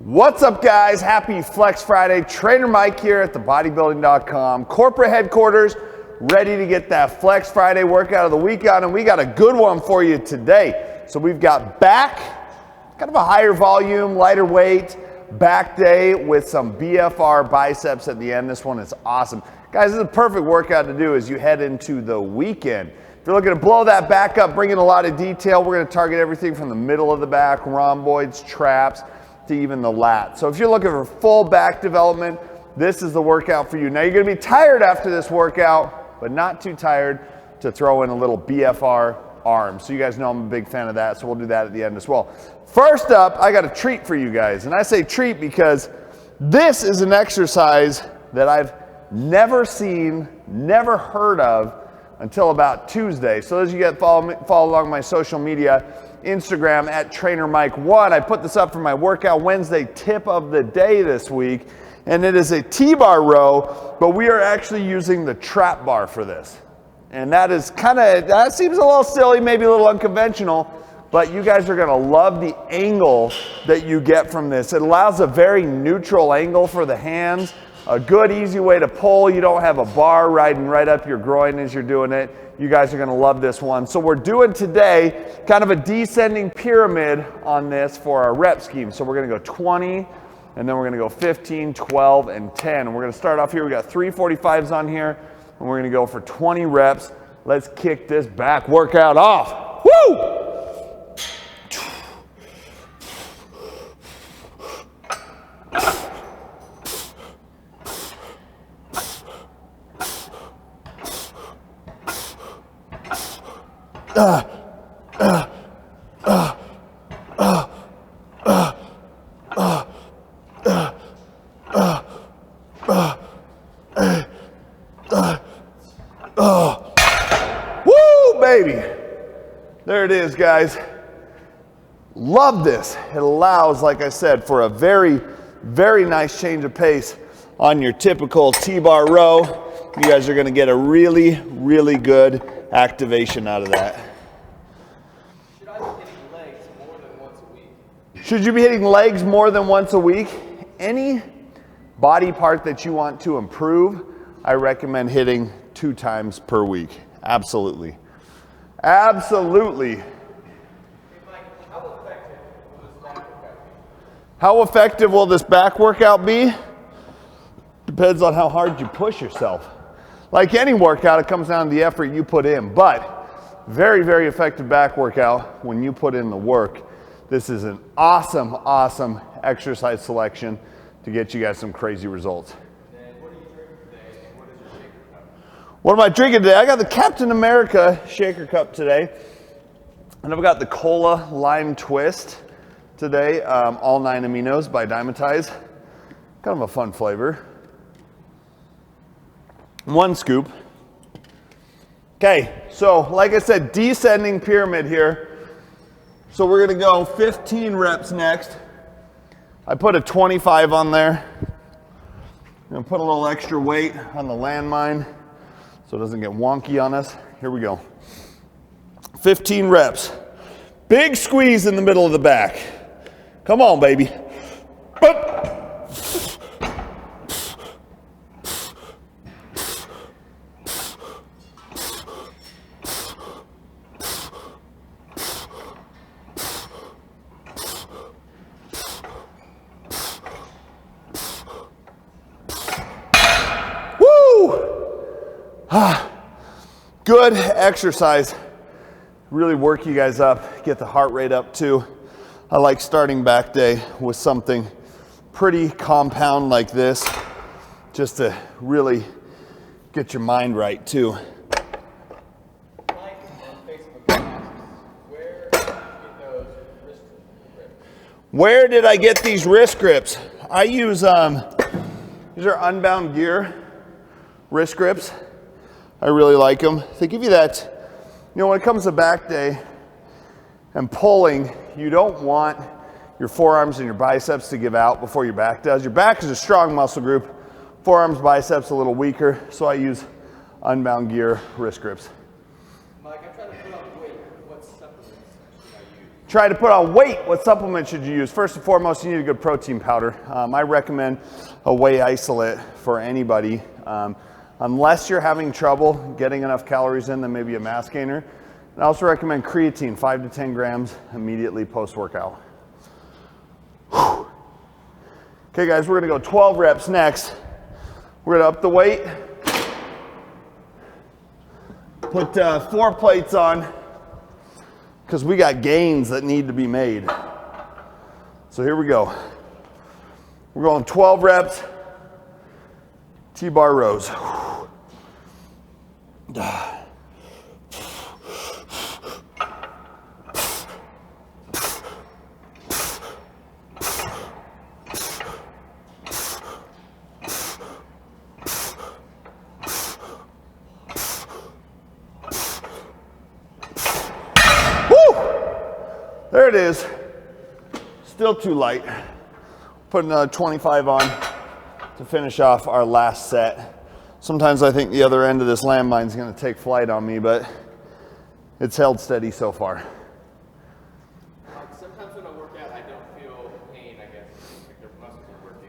What's up, guys? Happy Flex Friday. Trainer Mike here at the Bodybuilding.com corporate headquarters, ready to get that Flex Friday workout of the week on, and we got a good one for you today. So we've got back, kind of a higher volume, lighter weight, back day with some Bfr biceps at the end. This one is awesome. Guys, this is a perfect workout to do as you head into the weekend. If you're looking to blow that back up, bring in a lot of detail, we're going to target everything from the middle of the back, rhomboids, traps, to even the lat. So if you're looking for full back development, this is the workout for you. Now you're going to be tired after this workout, but not too tired to throw in a little Bfr arm. So you guys know I'm a big fan of that, so we'll do that at the end as well. First up, I got a treat for you guys, and I say treat because this is an exercise that I've never seen, never heard of until about Tuesday. So as you get follow along my social media, Instagram at TrainerMike1. I put this up for my Workout Wednesday tip of the day this week, and it is a T-bar row, but we are actually using the trap bar for this. And that is that seems a little silly, maybe a little unconventional, but you guys are gonna love the angle that you get from this. It allows a very neutral angle for the hands, a good easy way to pull. You don't have a bar riding right up your groin as you're doing it. You guys are gonna love this one. So we're doing today kind of a descending pyramid on this for our rep scheme. So we're gonna go 20, and then we're gonna go 15, 12, and 10. And we're gonna start off here. We got 3 45s on here, and we're gonna go for 20 reps. Let's kick this back workout off. Woo! Woo, baby. There it is, guys. Love this. It allows, like I said, for a very, very nice change of pace on your typical T-bar row. You guys are going to get a really, really good activation out of that. Should I be hitting legs more than once a week? Should you be hitting legs more than once a week? Any body part that you want to improve, I recommend hitting 2 times per week. Absolutely. Absolutely. Hey Mike, how effective will this back workout be? How effective will this back workout be? Depends on how hard you push yourself. Like any workout, it comes down to the effort you put in, but very, very effective back workout when you put in the work. This is an awesome, awesome exercise selection to get you guys some crazy results. And what are you drinking today, and what is your shaker cup? What am I drinking today? I got the Captain America shaker cup today, and I've got the Cola Lime Twist today, all 9 aminos by Dymatize. Kind of a fun flavor. 1 scoop. Okay, so like I said, descending pyramid here. So we're gonna go 15 reps next. I put a 25 on there. I'm gonna put a little extra weight on the landmine so it doesn't get wonky on us. Here we go. 15 reps. Big squeeze in the middle of the back. Come on, baby. Good exercise. Really work you guys up, get the heart rate up too. I like starting back day with something pretty compound like this, just to really get your mind right too. Mike on Facebook asks, where did you get those wrist grips? Where did I get these wrist grips? I use, these are Unbound Gear wrist grips. I really like them. They give you that, you know, when it comes to back day and pulling, you don't want your forearms and your biceps to give out before your back does. Your back is a strong muscle group. Forearms, biceps a little weaker, so I use Unbound Gear wrist grips. Mike, I'm trying to put on weight. What supplements should I use? Try to put on weight. What supplement should you use? First and foremost, you need a good protein powder. I recommend a whey isolate for anybody. Unless you're having trouble getting enough calories in, then maybe a mass gainer. I also recommend creatine, 5 to 10 grams immediately post-workout. Okay guys, we're gonna go 12 reps next. We're gonna up the weight. Put 4 plates on, because we got gains that need to be made. So here we go. We're going 12 reps, T-bar rows. There it is. Still too light. Put another 25 on to finish off our last set. Sometimes I think the other end of this landmine is going to take flight on me, but it's held steady so far. Sometimes when I work out, I don't feel pain, I guess. Like their muscles are working.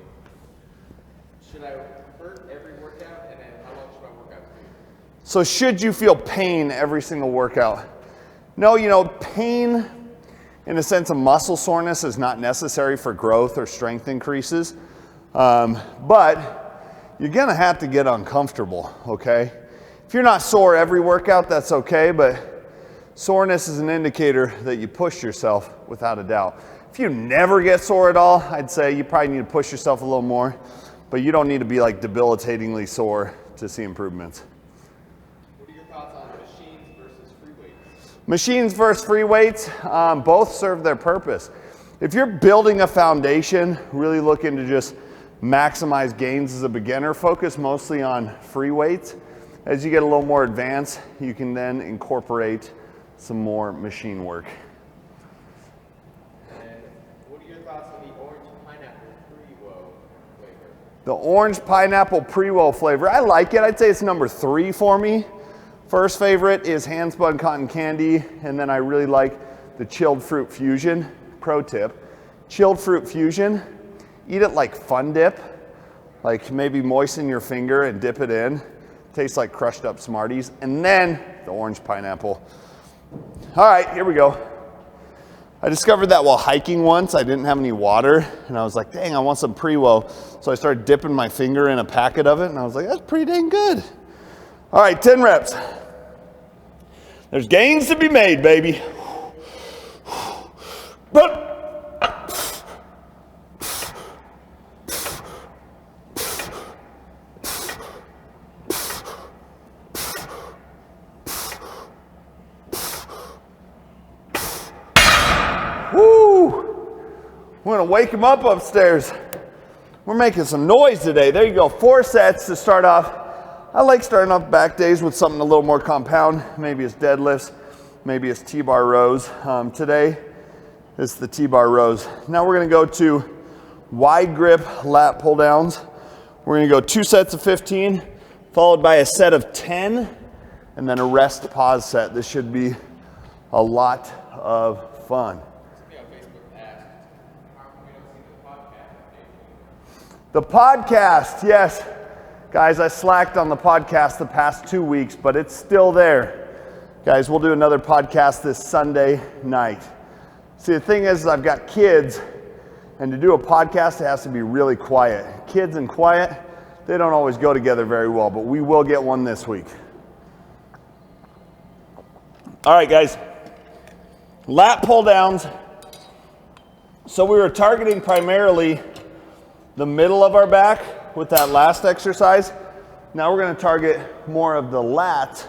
Should I hurt every workout, and then how long should my workouts be? So should you feel pain every single workout? No, you know, pain in a sense of muscle soreness is not necessary for growth or strength increases, but you're gonna have to get uncomfortable, okay? If you're not sore every workout, that's okay, but soreness is an indicator that you push yourself without a doubt. If you never get sore at all, I'd say you probably need to push yourself a little more, but you don't need to be like debilitatingly sore to see improvements. Machines versus free weights, both serve their purpose. If you're building a foundation, really looking to just maximize gains as a beginner, focus mostly on free weights. As you get a little more advanced, you can then incorporate some more machine work. And what are your thoughts on the orange pineapple pre-woe flavor? The orange pineapple pre-woe flavor, I like it. I'd say it's number 3 for me. First favorite is hand spun cotton candy, and then I really like the chilled fruit fusion. Pro tip, chilled fruit fusion, eat it like Fun Dip, like maybe moisten your finger and dip it in. Tastes like crushed up Smarties, and then the orange pineapple. All right, here we go. I discovered that while hiking once, I didn't have any water, and I was like, dang, I want some pre-woe. So I started dipping my finger in a packet of it, and I was like, that's pretty dang good. All right, 10 reps. There's gains to be made, baby. Woo! We're gonna wake him up upstairs. We're making some noise today. There you go, 4 sets to start off. I like starting off back days with something a little more compound. Maybe it's deadlifts, maybe it's T-bar rows. Today, it's the T-bar rows. Now we're gonna go to wide grip lat pull downs. We're gonna go 2 sets of 15, followed by a set of 10, and then a rest pause set. This should be a lot of fun. The podcast, yes. Guys, I slacked on the podcast the past 2 weeks, but it's still there. Guys, we'll do another podcast this Sunday night. See, the thing is, I've got kids, and to do a podcast, it has to be really quiet. Kids and quiet, they don't always go together very well, but we will get one this week. All right, guys. Lat pull downs. So we were targeting primarily the middle of our back with that last exercise. Now we're gonna target more of the lat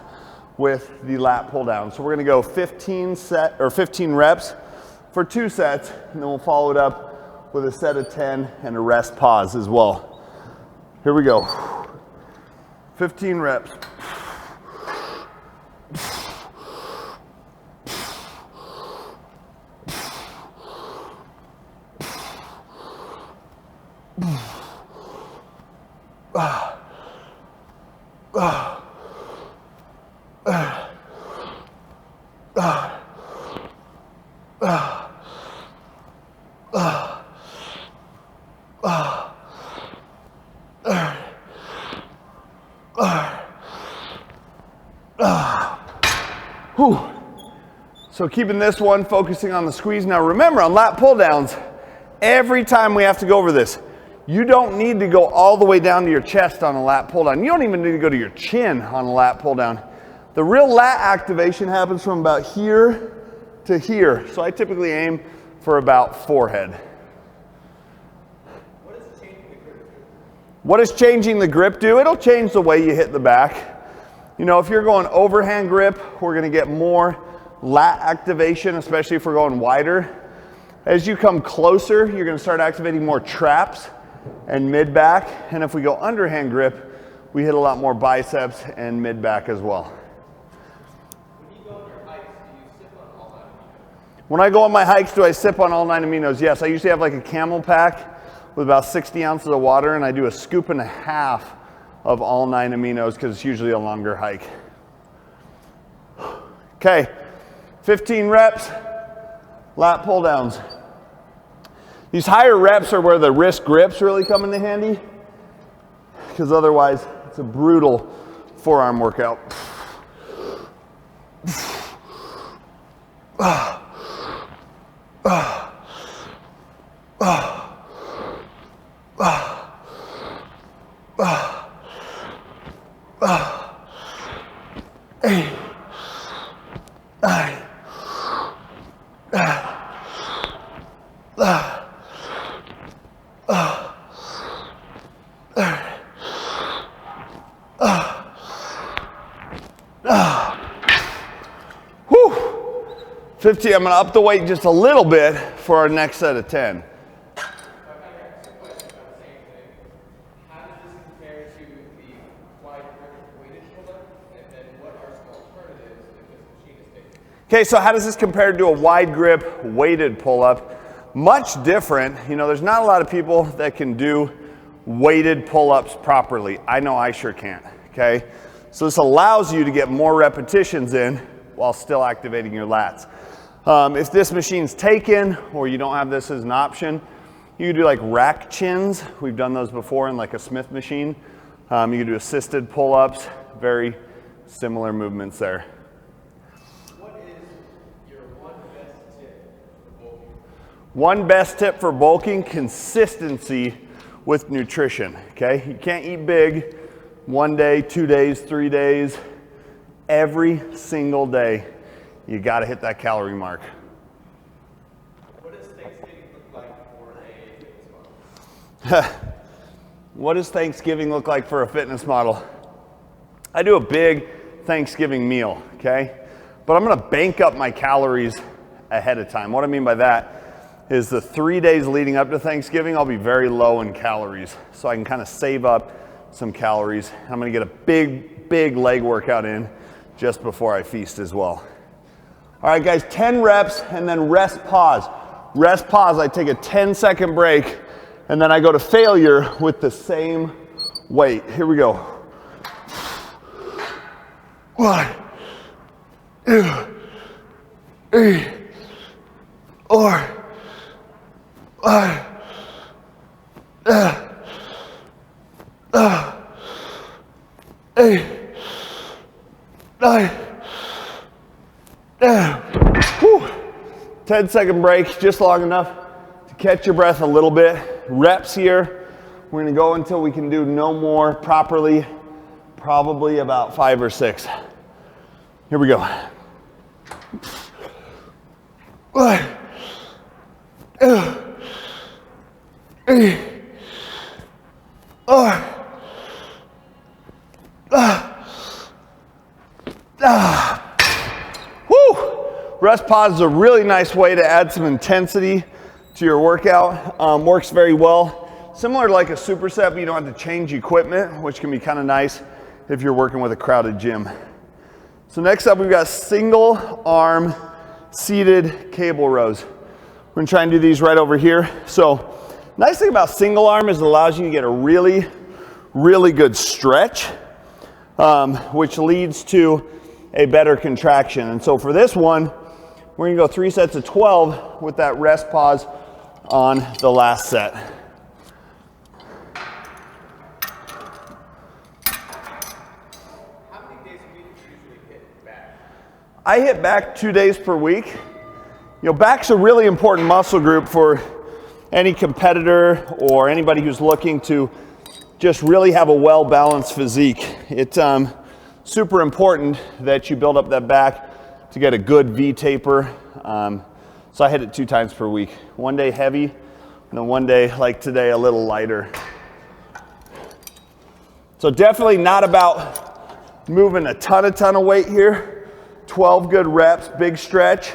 with the lat pull down. So we're gonna go 15 reps for 2 sets, and then we'll follow it up with a set of 10 and a rest pause as well. Here we go. 15 reps. Whew. So keeping this one, focusing on the squeeze. Now remember, on lat pull downs, every time we have to go over this, you don't need to go all the way down to your chest on a lat pull down. You don't even need to go to your chin on a lat pull down. The real lat activation happens from about here to here. So I typically aim for about forehead. What does changing the grip do? It'll change the way you hit the back. You know, if you're going overhand grip, we're gonna get more lat activation, especially if we're going wider. As you come closer, you're gonna start activating more traps and mid-back. And if we go underhand grip, we hit a lot more biceps and mid-back as well. When I go on my hikes, do I sip on all 9 aminos? Yes, I usually have like a camel pack with about 60 ounces of water, and I do a scoop and a half of all 9 aminos because it's usually a longer hike. Okay, 15 reps, lat pull downs. These higher reps are where the wrist grips really come into handy, because otherwise it's a brutal forearm workout. Whew. 50, I'm gonna up the weight just a little bit for our next set of 10. Okay, so how does this compare to a wide grip weighted pull-up? Much different. You know, there's not a lot of people that can do weighted pull-ups properly. I know I sure can't, okay? So this allows you to get more repetitions in while still activating your lats. If this machine's taken or you don't have this as an option, you can do like rack chins. We've done those before in like a Smith machine. You can do assisted pull-ups, very similar movements there. One best tip for bulking, consistency with nutrition, okay? You can't eat big 1 day, 2 days, 3 days. Every single day, you gotta hit that calorie mark. What does Thanksgiving look like for a fitness model? What does Thanksgiving look like for a fitness model? I do a big Thanksgiving meal, okay? But I'm gonna bank up my calories ahead of time. What I mean by that is the 3 days leading up to Thanksgiving, I'll be very low in calories. So I can kind of save up some calories. I'm gonna get a big leg workout in just before I feast as well. All right guys, 10 reps and then rest pause. Rest pause, I take a 10-second break and then I go to failure with the same weight. Here we go. 1, 2, 3, 4, 5, 8, 9, 10. 10-second break, just long enough to catch your breath a little bit. Reps here. We're gonna go until we can do no more properly, probably about 5 or 6. Here we go. 1, 2, 3, 4. Woo! Rest pause is a really nice way to add some intensity to your workout. Works very well. Similar to like a superset, but you don't have to change equipment, which can be kind of nice if you're working with a crowded gym. So next up, we've got single arm seated cable rows. We're gonna try and do these right over here. So nice thing about single arm is it allows you to get a really good stretch, which leads to a better contraction. And so for this one, we're gonna go 3 sets of 12 with that rest pause on the last set. How many days a week do you usually hit back? I hit back 2 days per week. You know, back's a really important muscle group for any competitor or anybody who's looking to just really have a well-balanced physique. It's super important that you build up that back to get a good V taper. So I hit it 2 times per week. One day heavy, and then one day, like today, a little lighter. So definitely not about moving a ton of weight here. 12 good reps, big stretch.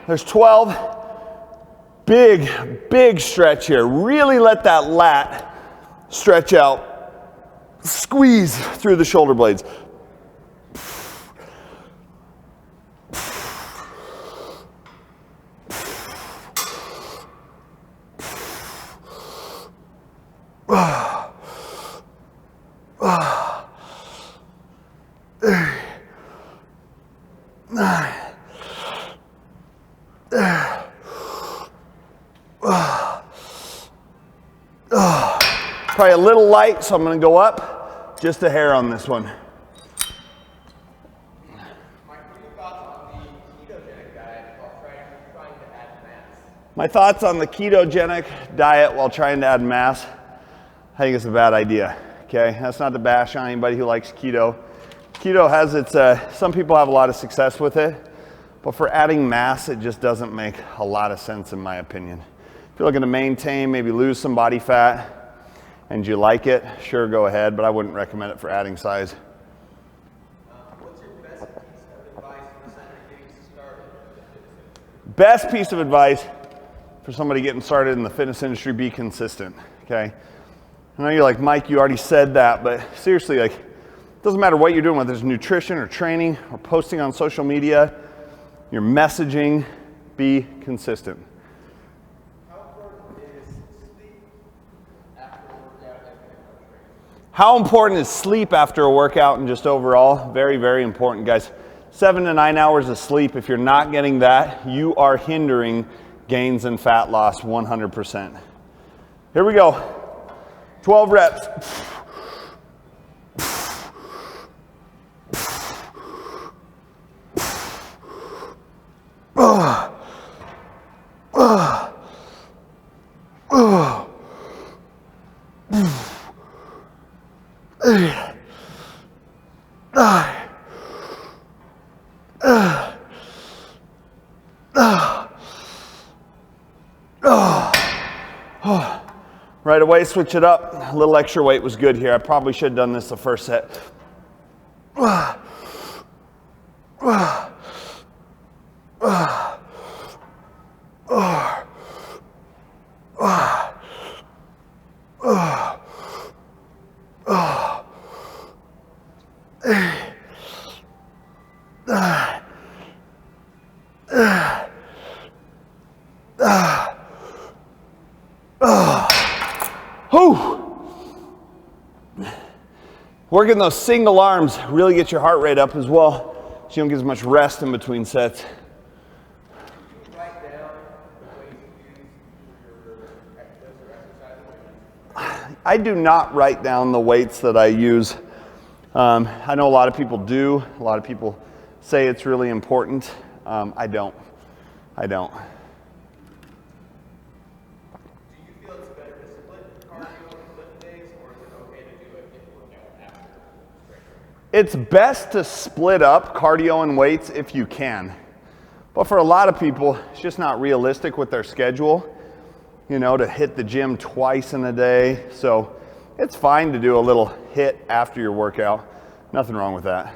There's 12. Big stretch here. Really let that lat stretch out. Squeeze through the shoulder blades. Probably a little light, so I'm going to go up just a hair on this one. Mike, what are your thoughts on the ketogenic diet while trying to add mass? My thoughts on the ketogenic diet while trying to add mass, I think it's a bad idea, okay? That's not to bash on anybody who likes keto. Keto has its, some people have a lot of success with it, but for adding mass, it just doesn't make a lot of sense in my opinion. If you're looking to maintain, maybe lose some body fat, and you like it, sure, go ahead, but I wouldn't recommend it for adding size. What's your best piece of advice for somebody getting started in the fitness industry? Best piece of advice for somebody getting started in the fitness industry, be consistent, okay? I know you're like, Mike, you already said that, but seriously, like, it doesn't matter what you're doing, whether it's nutrition or training or posting on social media, your messaging, be consistent. How important is sleep after a workout and just overall? Very, very important, guys. 7 to 9 hours of sleep. If you're not getting that, you are hindering gains and fat loss 100%. Here we go. 12 reps. Right away, switch it up. A little extra weight was good here. I probably should have done this the first set. Working those single arms really get your heart rate up as well, so you don't get as much rest in between sets. Write down the ways you use for your exercise. I do not write down the weights that I use. I know a lot of people do. A lot of people say it's really important. I don't. Do you feel it's better to split cardio and lift days, or is it okay to do a hit workout after strength training? It's best to split up cardio and weights if you can. But for a lot of people, it's just not realistic with their schedule, you know, to hit the gym twice in a day. So it's fine to do a little hit after your workout. Nothing wrong with that.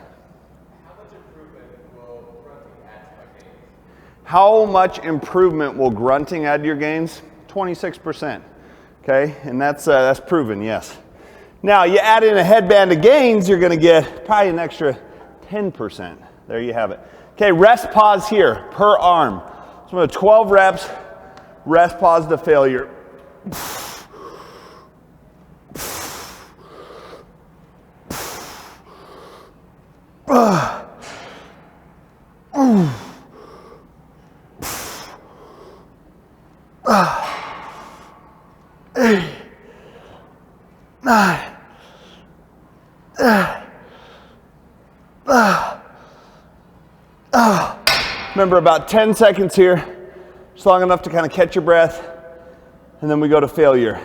How much improvement will grunting add to your gains? How much improvement will grunting add to your gains? 26%. Okay, and that's proven, yes. Now you add in a headband of gains, you're going to get probably an extra 10%. There you have it. Okay, rest pause here per arm. So I'm going to 12 reps, rest pause to failure. Remember, about 10 seconds here, just long enough to kind of catch your breath, and then we go to failure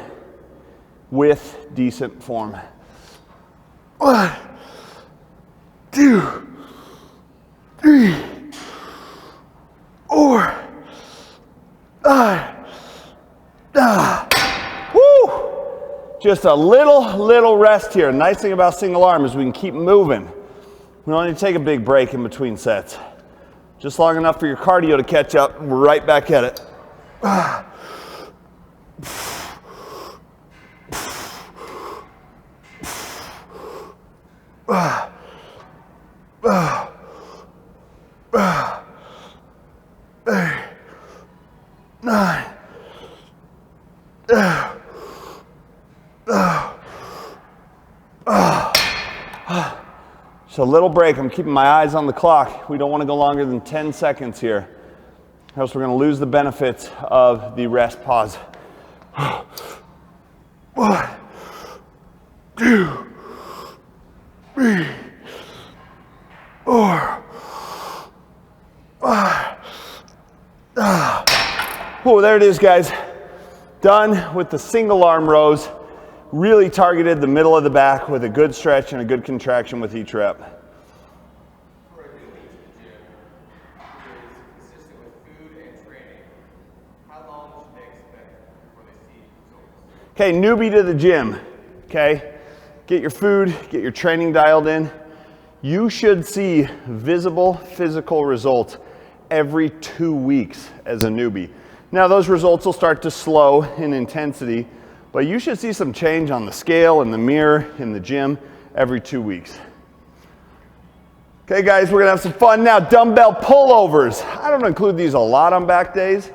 with decent form. 1, 2, 3, 4, 5. Woo! Just a little rest here. Nice thing about single arm is we can keep moving. We don't need to take a big break in between sets. Just long enough for your cardio to catch up, and we're right back at it. So a little break. I'm keeping my eyes on the clock. We don't want to go longer than 10 seconds here, or else we're going to lose the benefits of the rest pause. 1, 2, 3, 4, 5. Oh, there it is, guys. Done with the single arm rows. Really targeted the middle of the back with a good stretch and a good contraction with each rep. For a newbie to the gym who is consistent with food and training, how long should they expect before they see results? Okay, newbie to the gym, okay? Get your food, get your training dialed in. You should see visible physical results every 2 weeks as a newbie. Now those results will start to slow in intensity, but you should see some change on the scale, in the mirror, in the gym every 2 weeks. Okay guys, we're gonna have some fun now. Dumbbell pullovers. I don't include these a lot on back days,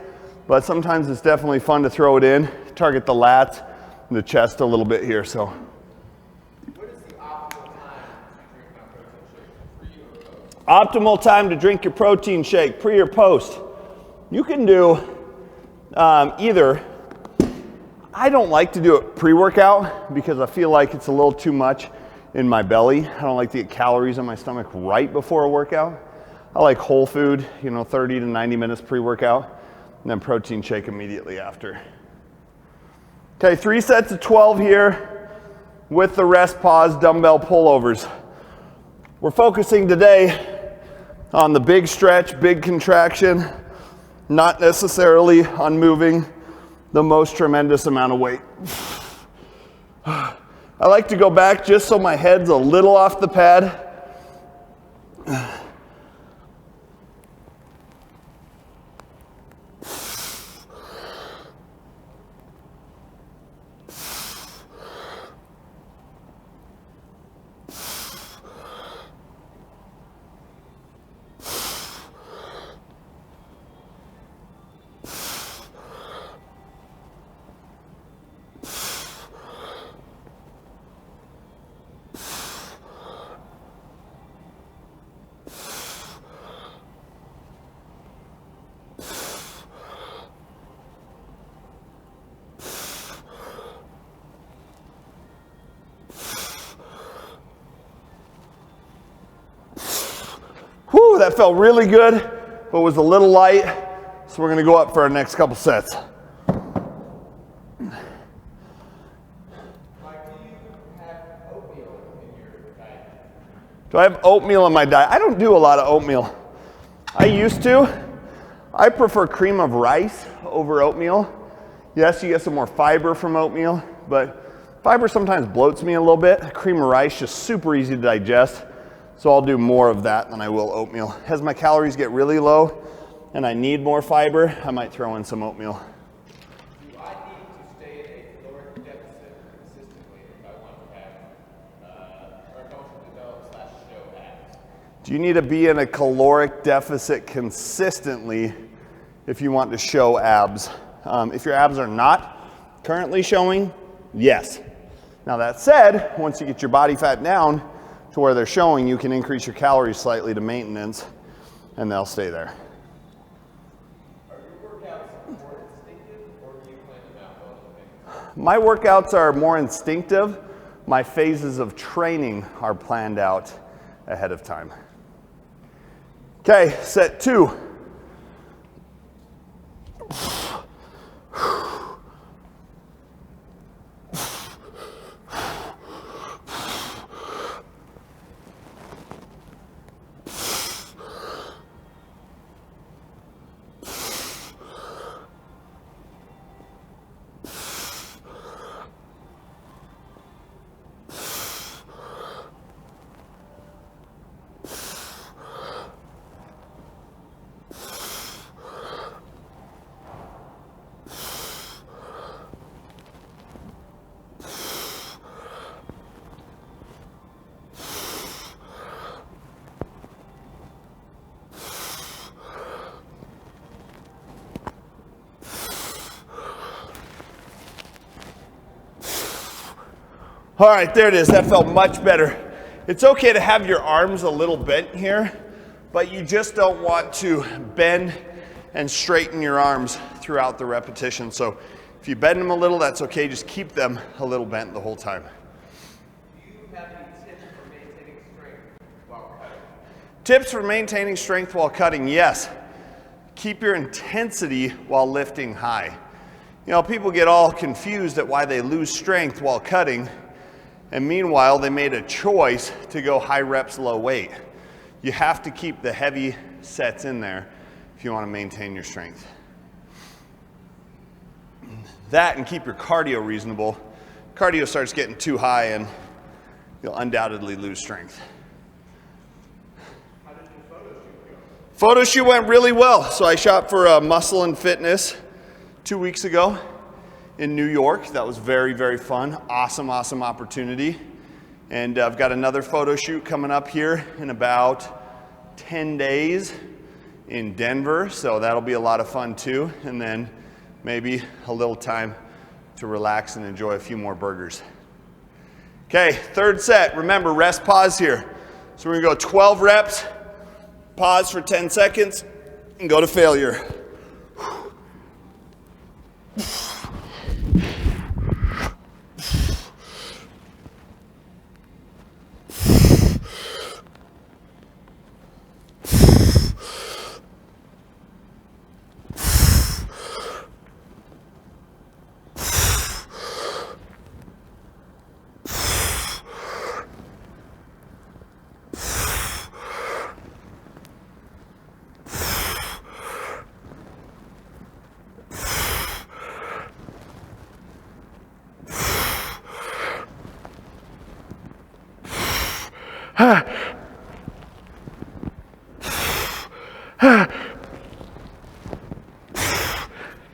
but sometimes it's definitely fun to throw it in. Target the lats and the chest a little bit here, so. What is the optimal time to drink my protein shake, pre or post? Optimal time to drink your protein shake, pre or post. You can do either. I don't like to do it pre-workout because I feel like it's a little too much in my belly. I don't like to get calories in my stomach right before a workout. I like whole food, 30 to 90 minutes pre-workout, and then protein shake immediately after. Okay, 3 sets of 12 here with the rest pause dumbbell pullovers. We're focusing today on the big stretch, big contraction, not necessarily on moving the most tremendous amount of weight. I like to go back just so my head's a little off the pad. Whew, that felt really good, but was a little light. So we're gonna go up for our next couple sets. Mike, do you have oatmeal in your diet? Do I have oatmeal in my diet? I don't do a lot of oatmeal. I used to. I prefer cream of rice over oatmeal. Yes, you get some more fiber from oatmeal, but fiber sometimes bloats me a little bit. Cream of rice, just super easy to digest. So I'll do more of that than I will oatmeal. As my calories get really low and I need more fiber, I might throw in some oatmeal. Do I need to stay in a caloric deficit consistently if I want to have or don't develop / show abs? Do you need to be in a caloric deficit consistently if you want to show abs? If your abs are not currently showing, yes. Now that said, once you get your body fat down to where they're showing, you can increase your calories slightly to maintenance and they'll stay there. Are your workouts more instinctive or do you plan them out well in advance? My workouts are more instinctive. My phases of training are planned out ahead of time. Okay, set 2. All right, there it is. That felt much better. It's okay to have your arms a little bent here, but you just don't want to bend and straighten your arms throughout the repetition. So if you bend them a little, that's okay. Just keep them a little bent the whole time. Do you have any tips for maintaining strength while cutting? Tips for maintaining strength while cutting, yes. Keep your intensity while lifting high. You know, people get all confused at why they lose strength while cutting, and meanwhile, they made a choice to go high reps, low weight. You have to keep the heavy sets in there if you want to maintain your strength. That and keep your cardio reasonable. Cardio starts getting too high and you'll undoubtedly lose strength. How did your photo shoot go? Photo shoot went really well. So I shot for Muscle and Fitness 2 weeks ago in New York. That was very, very fun. Awesome, awesome opportunity. And I've got another photo shoot coming up here in about 10 days in Denver. So that'll be a lot of fun too. And then maybe a little time to relax and enjoy a few more burgers. Okay, third set. Remember, rest, pause here. So we're gonna go 12 reps, pause for 10 seconds, and go to failure.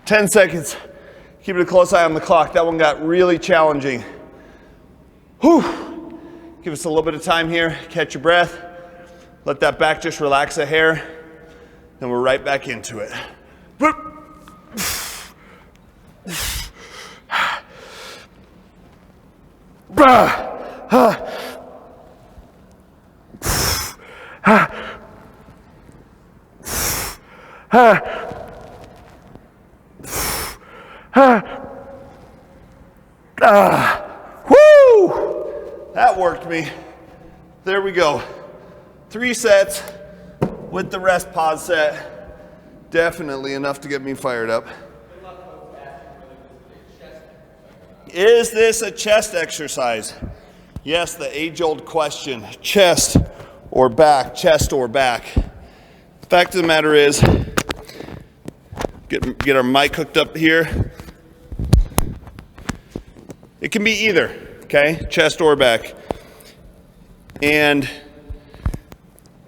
10 seconds. Keep a close eye on the clock. That one got really challenging. Whew. Give us a little bit of time here. Catch your breath. Let that back just relax a hair. Then we're right back into it. Woo! That worked me. There we go. 3 sets with the rest pause set. Definitely enough to get me fired up. Is this a chest exercise? Yes, the age-old question. Chest or back, chest or back. Fact of the matter is, get our mic hooked up here. It can be either, okay? Chest or back. And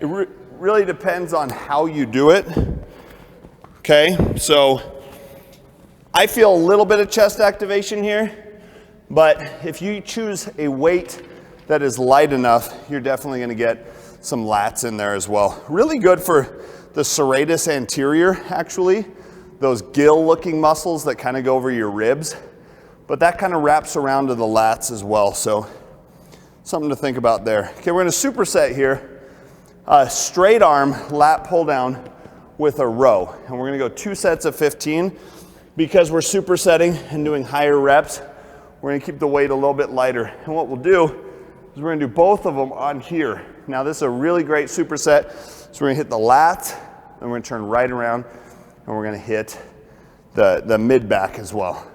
it really depends on how you do it, okay? So I feel a little bit of chest activation here, but if you choose a weight that is light enough, you're definitely gonna get some lats in there as well. Really good for the serratus anterior, actually, those gill looking muscles that kind of go over your ribs, but that kind of wraps around to the lats as well. So something to think about there. Okay, we're gonna superset here, straight arm lat pull down with a row. And we're gonna go 2 sets of 15. Because we're supersetting and doing higher reps, we're gonna keep the weight a little bit lighter. And what we'll do is we're gonna do both of them on here. Now this is a really great superset. So we're gonna hit the lats, and we're gonna turn right around, and we're gonna hit the mid back as well.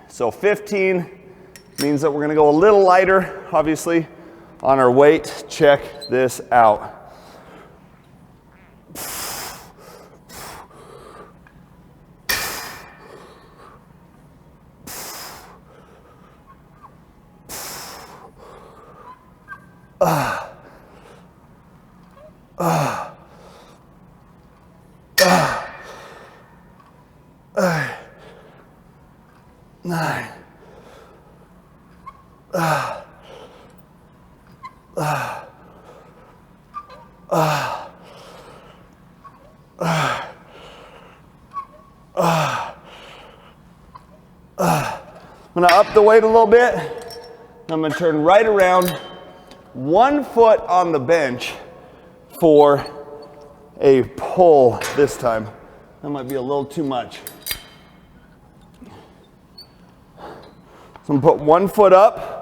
So 15 means that we're gonna go a little lighter, obviously, on our weight. Check this out. I'm gonna up the weight a little bit. I'm gonna turn right around, 1 foot on the bench for a pull this time. That might be a little too much. So I'm gonna put 1 foot up.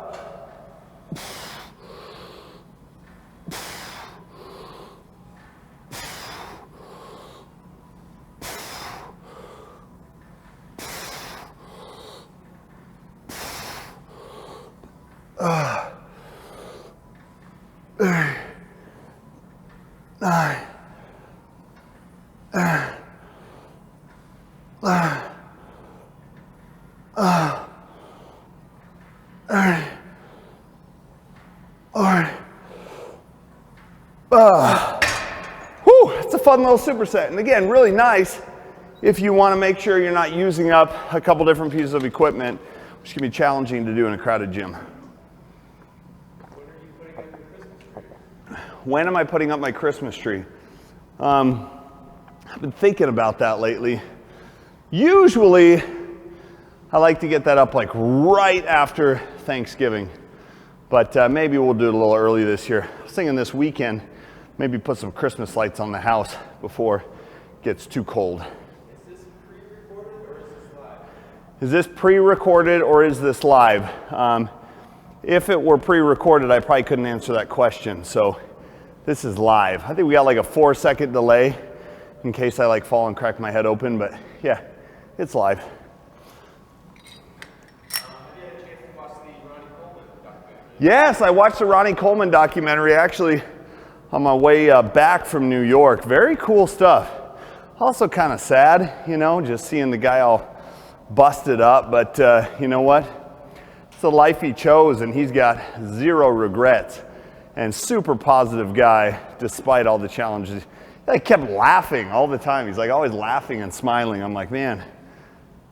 It's a fun little superset, and again, really nice if you want to make sure you're not using up a couple different pieces of equipment, which can be challenging to do in a crowded gym. When am I putting up my Christmas tree? I've been thinking about that lately. Usually, I like to get that up like right after Thanksgiving, but maybe we'll do it a little early this year. I was thinking this weekend, maybe put some Christmas lights on the house before it gets too cold. Is this pre-recorded or is this live? Is this pre-recorded or is this live? If it were pre-recorded, I probably couldn't answer that question. So this is live. I think we got like a 4-second delay in case I like fall and crack my head open, but yeah, it's live. Have you had a chance to watch the Ronnie Coleman documentary? Yes, I watched the Ronnie Coleman documentary actually on my way back from New York. Very cool stuff. Also kind of sad, you know, just seeing the guy all busted up, but you know what? It's the life he chose, and he's got 0 regrets, and super positive guy despite all the challenges. He kept laughing all the time. He's like always laughing and smiling. I'm like, man,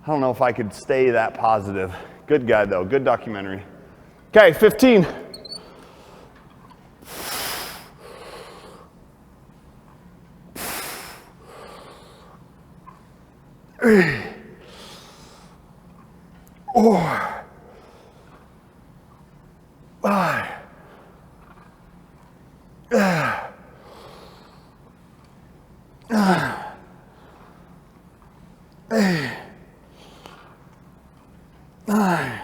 I don't know if I could stay that positive. Good guy though, good documentary. Okay, 15. Four, 5, 8, 9,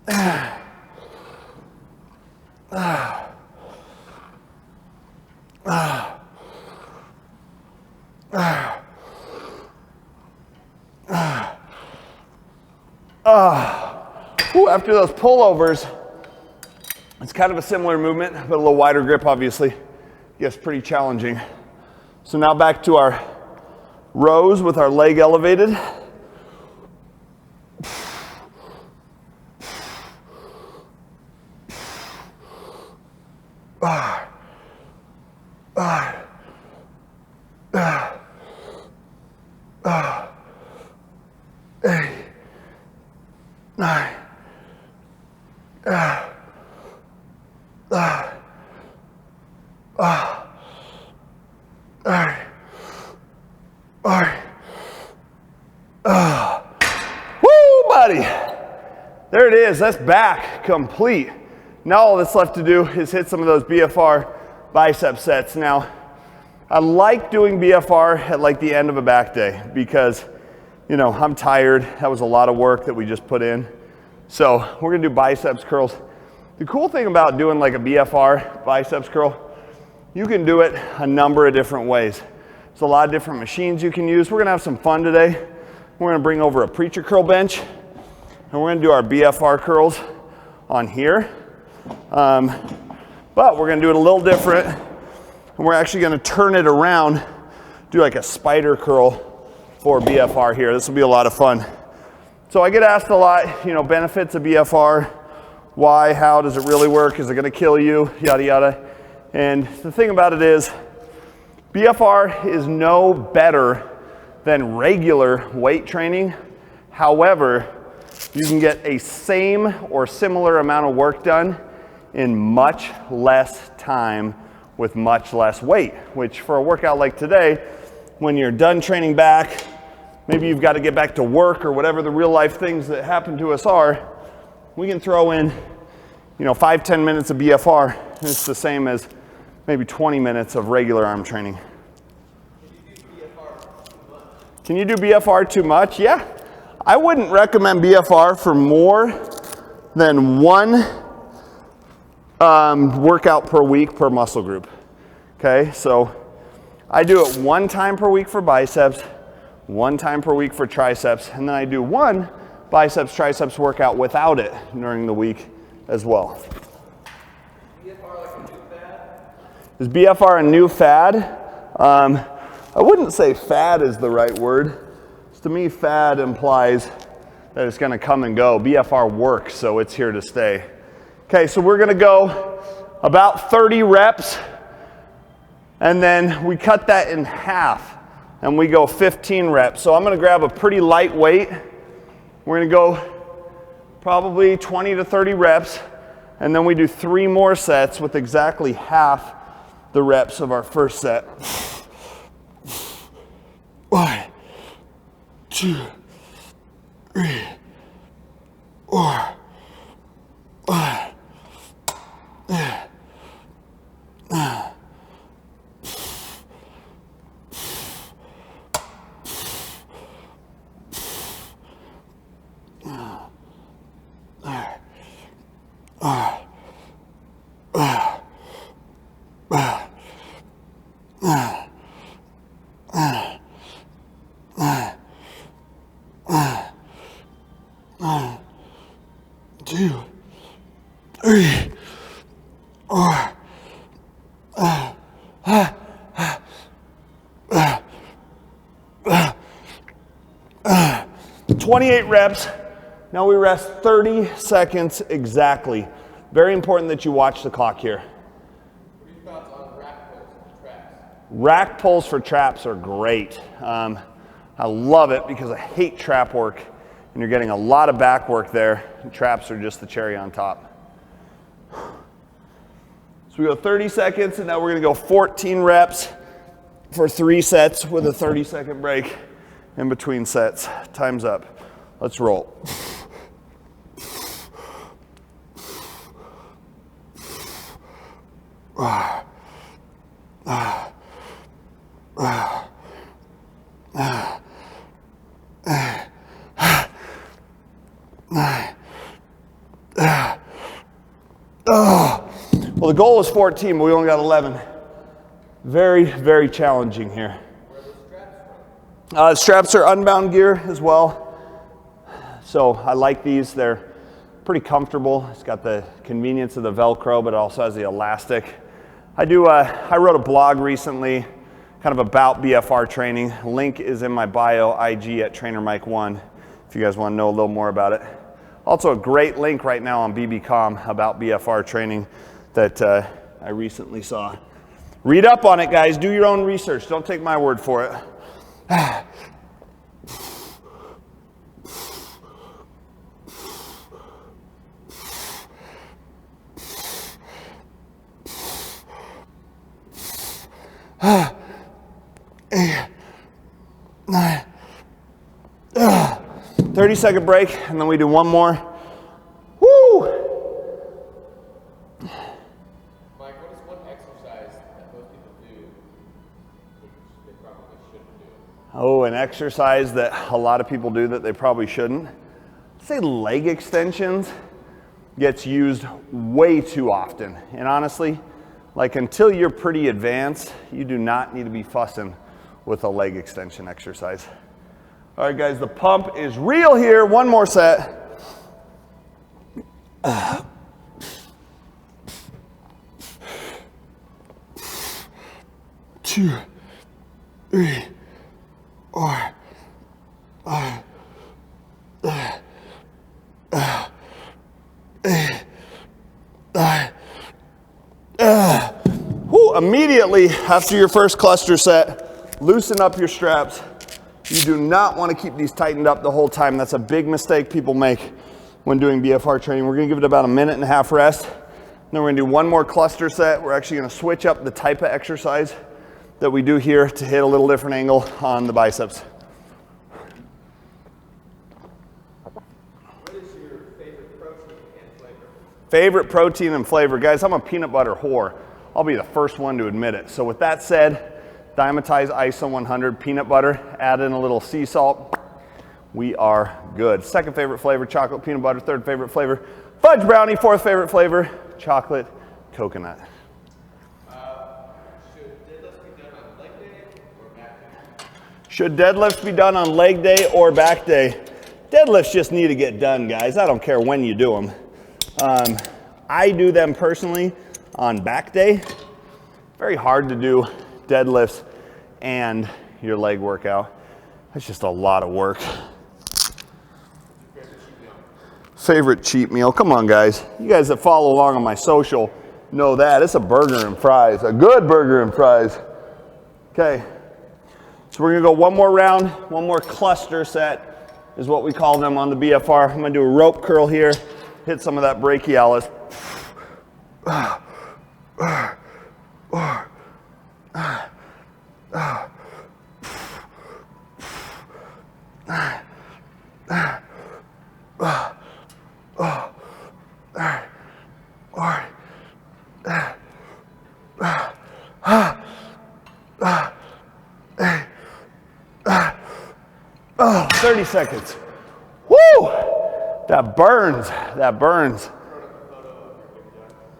10. After those pullovers, it's kind of a similar movement, but a little wider grip, obviously. Gets pretty challenging. So now back to our rows with our leg elevated. Woo, buddy. There it is. That's back complete. Now all that's left to do is hit some of those BFR bicep sets. Now, I like doing BFR at like the end of a back day because, you know, I'm tired. That was a lot of work that we just put in. So we're gonna do biceps curls. The cool thing about doing like a BFR biceps curl, you can do it a number of different ways. There's a lot of different machines you can use. We're gonna have some fun today. We're gonna bring over a preacher curl bench and we're gonna do our BFR curls on here. But we're gonna do it a little different and we're actually gonna turn it around, do like a spider curl for BFR here. This will be a lot of fun. So I get asked a lot, you know, benefits of BFR, why, how does it really work? Is it gonna kill you? Yada, yada. And the thing about it is, BFR is no better than regular weight training. However, you can get a same or similar amount of work done in much less time with much less weight, which for a workout like today, when you're done training back, maybe you've got to get back to work or whatever the real life things that happen to us are, we can throw in, you know, 5-10 minutes of BFR, and it's the same as maybe 20 minutes of regular arm training. Can you do BFR too much? Yeah. I wouldn't recommend BFR for more than one workout per week per muscle group. Okay, so I do it 1 time per week for biceps, 1 time per week for triceps, and then I do 1 biceps triceps workout without it during the week as well. BFR like a new fad? Is BFR a new fad? I wouldn't say fad is the right word. To me, fad implies that it's gonna come and go. BFR works, so it's here to stay. Okay, so we're gonna go about 30 reps, and then we cut that in half, and we go 15 reps. So I'm gonna grab a pretty light weight. We're gonna go probably 20 to 30 reps, and then we do 3 more sets with exactly half the reps of our first set. 1, 2, 3, 4, 5, 2, 3, 4, 28 reps. Now we rest 30 seconds exactly. Very important that you watch the clock here. What are your thoughts on rack pulls for traps? Rack pulls for traps are great. I love it because I hate trap work, and you're getting a lot of back work there. And traps are just the cherry on top. So we go 30 seconds, and now we're gonna go 14 reps for 3 sets with a 30-second break in between sets. Time's up. Let's roll. Well, the goal is 14, but we only got 11. Very, very challenging here. Where are the straps from? Straps are Unbound gear as well. So I like these. They're pretty comfortable. It's got the convenience of the Velcro, but it also has the elastic. I wrote a blog recently kind of about BFR training. Link is in my bio, IG at TrainerMike1, if you guys want to know a little more about it. Also a great link right now on BB.com about BFR training that I recently saw. Read up on it, guys. Do your own research. Don't take my word for it. 8, 9. 30-second break, and then we do one more. Woo! Mike, what is one exercise that most people do which they probably shouldn't do? Oh, an exercise that a lot of people do that they probably shouldn't. I'd say leg extensions gets used way too often. And honestly, like until you're pretty advanced, you do not need to be fussing with a leg extension exercise. All right, guys, the pump is real here. One more set. 2, 3, 4, 5, 8, 9. Whoo, immediately after your first cluster set, loosen up your straps. You do not want to keep these tightened up the whole time. That's a big mistake people make when doing BFR training. We're going to give it about 1.5 minutes rest. Then we're going to do one more cluster set. We're actually going to switch up the type of exercise that we do here to hit a little different angle on the biceps. What is your favorite protein and flavor? Favorite protein and flavor? Guys, I'm a peanut butter whore. I'll be the first one to admit it. So with that said, Dymatize ISO 100 peanut butter, add in a little sea salt. We are good. Second favorite flavor, chocolate peanut butter. Third favorite flavor, fudge brownie. Fourth favorite flavor, chocolate coconut. Should deadlifts be done on leg day or back day? Should deadlifts be done on leg day or back day? Deadlifts just need to get done, guys. I don't care when you do them. I do them personally on back day. Very hard to do deadlifts and your leg workout. That's just a lot of work. Favorite cheat meal? Come on, guys. You guys that follow along on my social know that. It's a burger and fries, a good burger and fries. Okay, so we're gonna go one more round, one more cluster set is what we call them on the BFR. I'm gonna do a rope curl here, hit some of that brachialis. Oh, 30 seconds. Woo! That burns. That burns.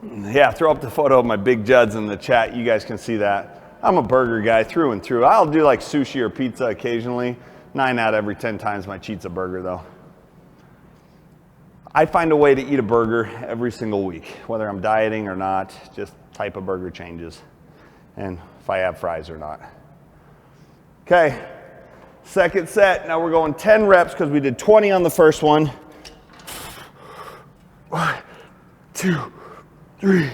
Yeah, throw up the photo of my big juds in the chat. You guys can see that. I'm a burger guy through and through. I'll do like sushi or pizza occasionally. 9 out of every 10 times my cheat's a burger though. I find a way to eat a burger every single week, whether I'm dieting or not, just type of burger changes. And if I have fries or not. Okay, second set. Now we're going 10 reps because we did 20 on the first one. 1, 2, 3,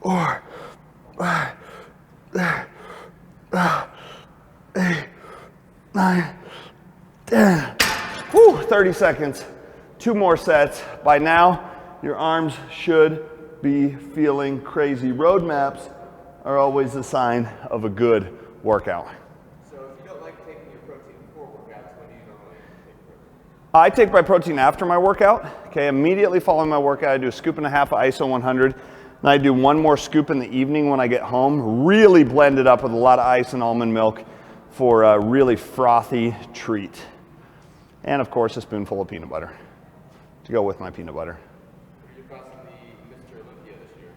4, 5, 8, 9, 10. Woo, 30 seconds. 2 more sets. By now, your arms should be feeling crazy. Roadmaps are always a sign of a good workout. So if you don't like taking your protein before workouts, when do you normally take protein? I take my protein after my workout. Okay, immediately following my workout, I do a 1.5 scoops of ISO 100. Then I do one more scoop in the evening when I get home. Really blend it up with a lot of ice and almond milk for a really frothy treat. And of course, a spoonful of peanut butter to go with my peanut butter. What are your thoughts on the Mr. Olympia this year?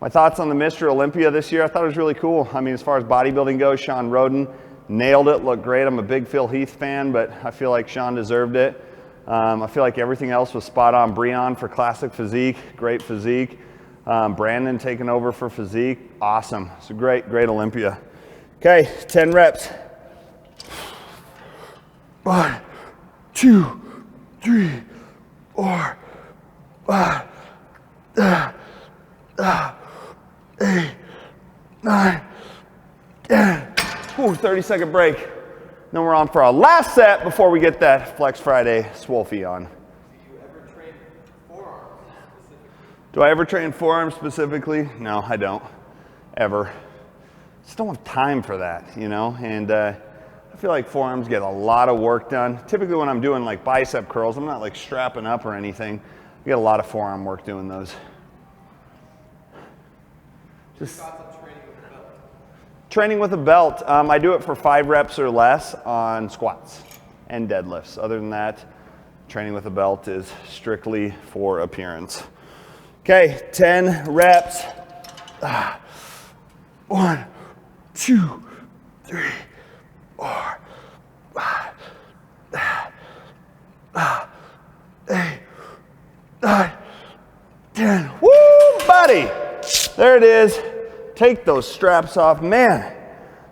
My thoughts on the Mr. Olympia this year, I thought it was really cool. I mean, as far as bodybuilding goes, Sean Roden nailed it, looked great. I'm a big Phil Heath fan, but I feel like Sean deserved it. I feel like everything else was spot on. Breon for classic physique, great physique. Brandon taking over for physique, awesome. It's a great, great Olympia. Okay, 10 reps. 1, 2, 3, 4, 5, 8, 9, 10. Ooh, 30-second break. Then we're on for our last set before we get that Flex Friday Swolfie on. Do you ever train forearms specifically? Do I ever train forearms specifically? No, I don't. Ever. just don't have time for that, you know? And I feel like forearms get a lot of work done. Typically when I'm doing like bicep curls, I'm not like strapping up or anything. I get a lot of forearm work doing those. Just training with a belt. I do it for 5 reps or less on squats and deadlifts. Other than that, training with a belt is strictly for appearance. Okay, 10 reps. 1, 2, 3, 4, 5, 8, 9, 10. Woo, buddy! There it is. Take those straps off. Man,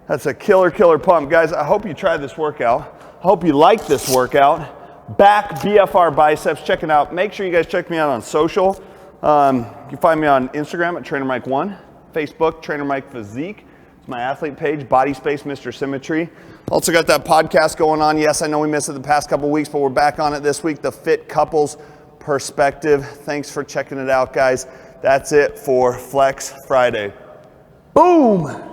that's a killer pump. Guys, I hope you tried this workout. I hope you like this workout. Back Bfr Biceps. Check it out. Make sure you guys check me out on social. You can find me on Instagram at TrainerMike1, Facebook, Trainer Mike Physique. It's my athlete page, Body Space Mr. Symmetry. Also got that podcast going on. Yes, I know we missed it the past couple weeks, but we're back on it this week, The Fit Couples Perspective. Thanks for checking it out, guys. That's it for Flex Friday. Boom!